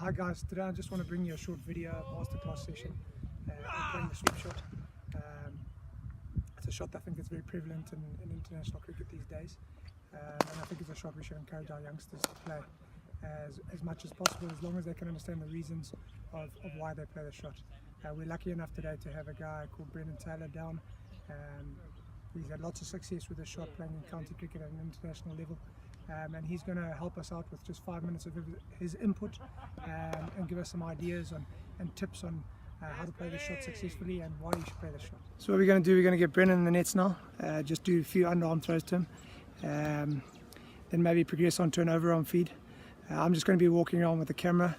Hi guys, today I just want to bring you a short video masterclass session on playing the sweep shot. It's a shot I think that's very prevalent in international cricket these days, and I think it's a shot we should encourage our youngsters to play as much as possible, as long as they can understand the reasons of why they play the shot. We're lucky enough today to have a guy called Brendan Taylor down. He's had lots of success with the shot, playing in county cricket at an international level. And he's going to help us out with just 5 minutes of his input and give us some ideas and tips on how to play the shot successfully and why you should play the shot. So what we're going to do, we're going to get Brendan in the nets now, just do a few underarm throws to him, then maybe progress on to an overarm feed. I'm just going to be walking around with the camera,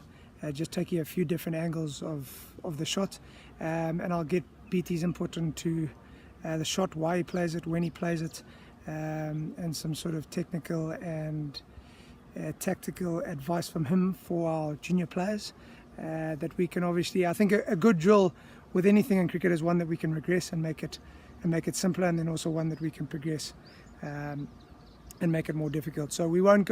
just taking a few different angles of the shot, and I'll get BT's input into the shot, why he plays it, when he plays it, and some sort of technical and tactical advice from him for our junior players, that we can obviously, I think a good drill with anything in cricket is one that we can regress and make it simpler, and then also one that we can progress and make it more difficult. So we won't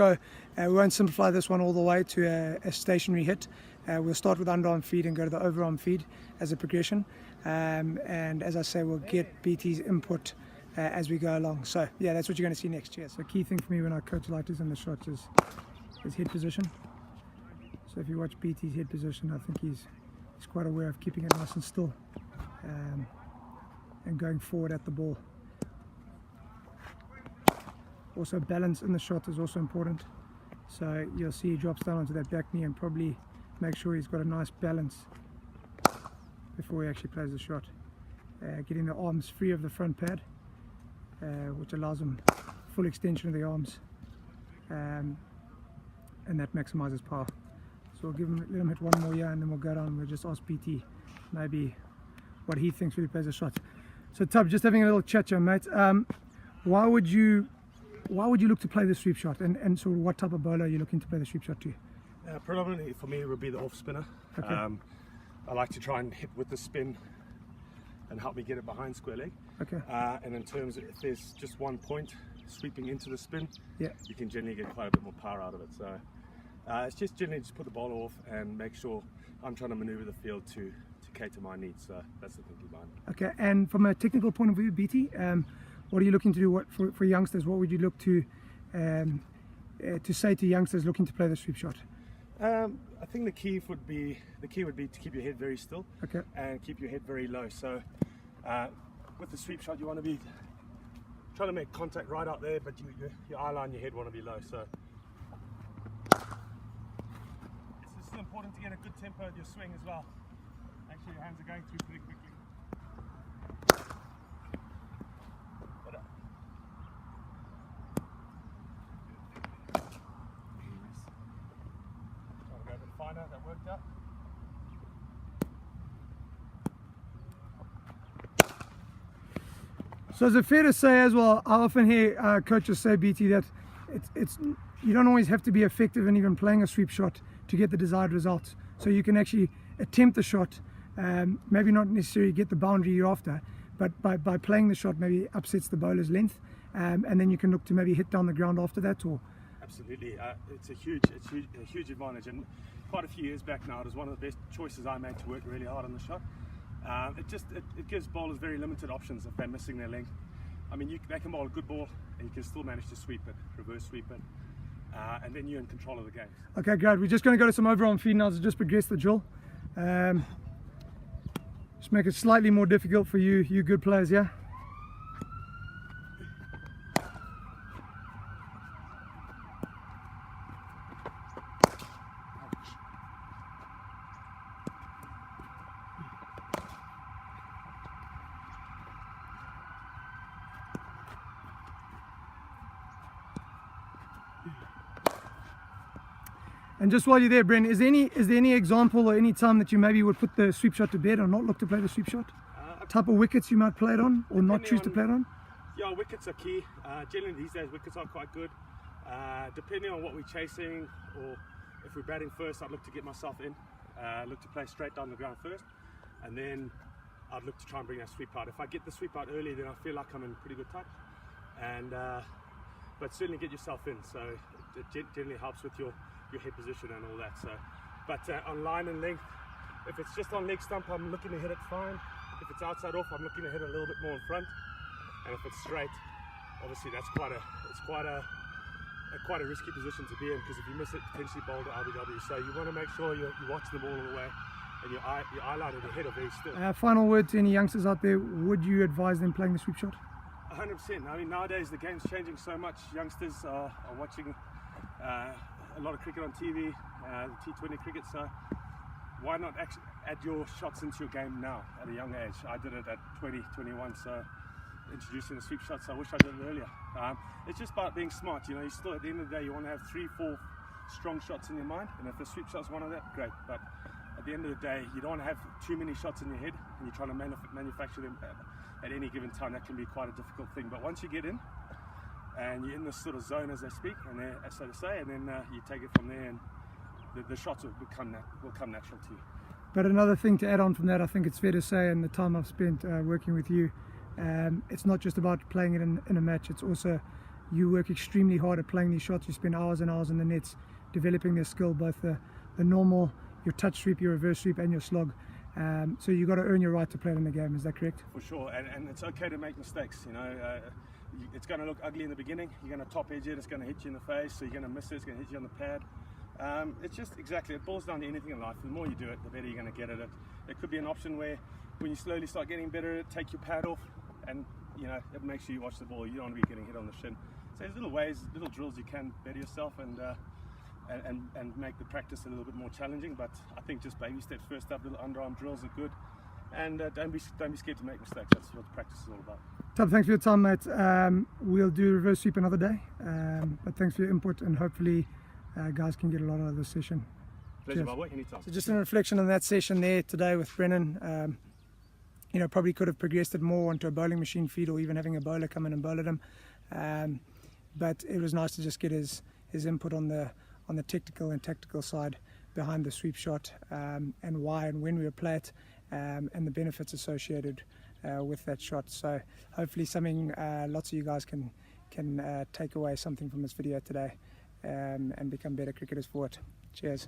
simplify this one all the way to a stationary hit. We'll start with underarm feed and go to the overarm feed as a progression, and as I say, we'll get BT's input as we go along. So yeah, that's what you're going to see next year. So key thing for me when I coach lighters in the shots is head position. So if you watch BT's head position, I think he's quite aware of keeping it nice and still, and going forward at the ball. Also, balance in the shot is also important. So you'll see he drops down onto that back knee and probably make sure he's got a nice balance before he actually plays the shot. Getting the arms free of the front pad, which allows him full extension of the arms, and that maximizes power. So we'll let him hit one more here, and then we'll go down and we'll just ask BT maybe what he thinks when he plays the shot. So Tub, just having a little chat here, mate. Why would you look to play the sweep shot, and sort of what type of bowler are you looking to play the sweep shot to? Predominantly for me it would be the off spinner. Okay. I like to try and hit with the spin and help me get it behind square leg. Okay. And in terms of if there's just one point sweeping into the spin, Yeah. you can generally get quite a bit more power out of it. So it's just generally just put the ball off and make sure I'm trying to maneuver the field to cater my needs. So that's the thinking behind it. Okay. And from a technical point of view, BT, what are you looking to do? For youngsters, what would you look to say to youngsters looking to play the sweep shot? I think the key would be to keep your head very still, Okay. and keep your head very low. So with the sweep shot, you want to be trying to make contact right out there, but your eye line, your head want to be low. So it's just important to get a good tempo with your swing as well. Make sure your hands are going through pretty quickly. That worked out. So is it fair to say as well, I often hear coaches say, BT, that you don't always have to be effective in even playing a sweep shot to get the desired results. So you can actually attempt the shot, maybe not necessarily get the boundary you're after, but by playing the shot maybe upsets the bowler's length, and then you can look to maybe hit down the ground after that. Or Absolutely, it's a huge advantage, and quite a few years back now, it was one of the best choices I made to work really hard on the shot. It gives bowlers very limited options if they're missing their length. I mean, they can bowl a good ball and you can still manage to sweep it, reverse sweep it, and then you're in control of the game. Okay, great. We're just going to go to some overarm feed now to just progress the drill. Just make it slightly more difficult for you good players, yeah? And just while you're there, Bren, is there any example or any time that you maybe would put the sweep shot to bed or not look to play the sweep shot? Type of wickets you might play it on or not choose to play it on? Yeah, wickets are key. Generally these days wickets are quite good. Depending on what we're chasing, or if we're batting first, I'd look to get myself in, look to play straight down the ground first, and then I'd look to try and bring that sweep out. If I get the sweep out early, then I feel like I'm in pretty good touch, and but certainly get yourself in. So it generally helps with your head position and all that. So But on line and length, if it's just on leg stump, I'm looking to hit it fine. If it's outside off, I'm looking to hit a little bit more in front. And if it's straight, obviously that's quite a risky position to be in, because if you miss it, potentially bowl to RBW. So you want to make sure you watch the ball all the way, and your eye line and your head are very still. Final word to any youngsters out there, would you advise them playing the sweep shot? 100%. I mean, nowadays the game's changing so much. Youngsters are watching a lot of cricket on TV, the T20 cricket, so why not actually add your shots into your game now at a young age? I did it at 20, 21, so introducing the sweep shots, I wish I did it earlier. It's just about being smart, you know. You still, at the end of the day, you want to have 3-4 strong shots in your mind, and if the sweep shot's one of that, great. But at the end of the day, you don't want to have too many shots in your head, and you're trying to manufacture them at any given time. That can be quite a difficult thing. But once you get in, and you're in this sort of zone, as they speak, and so to say, and then you take it from there, and the shots will come natural to you. But another thing to add on from that, I think it's fair to say, in the time I've spent working with you, it's not just about playing it in a match. It's also, you work extremely hard at playing these shots. You spend hours and hours in the nets developing their skill, both the normal, your touch sweep, your reverse sweep, and your slog. So you've got to earn your right to play it in the game. Is that correct? For sure, and it's okay to make mistakes. You know, it's going to look ugly in the beginning. You're going to top edge it. It's going to hit you in the face. So you're going to miss it. It's going to hit you on the pad. It's just exactly, it boils down to anything in life. The more you do it, the better you're going to get at it. It could be an option where, when you slowly start getting better at it, take your pad off, and you know, it makes sure you watch the ball. You don't want to be getting hit on the shin. So there's little ways, little drills you can better yourself and make the practice a little bit more challenging. But I think just baby steps first up, little underarm drills are good, and don't be scared to make mistakes. That's what the practice is all about. Tom, thanks for your time, mate. We'll do reverse sweep another day, but thanks for your input, and hopefully guys can get a lot out of this session. Pleasure, my boy, anytime. So just in reflection on that session there today with Brennan, you know, probably could have progressed it more onto a bowling machine feed, or even having a bowler come in and bowl at him. But it was nice to just get his input on the technical and tactical side behind the sweep shot, and why and when we play it, and the benefits associated with that shot. So hopefully something lots of you guys can take away something from this video today, and become better cricketers for it. Cheers.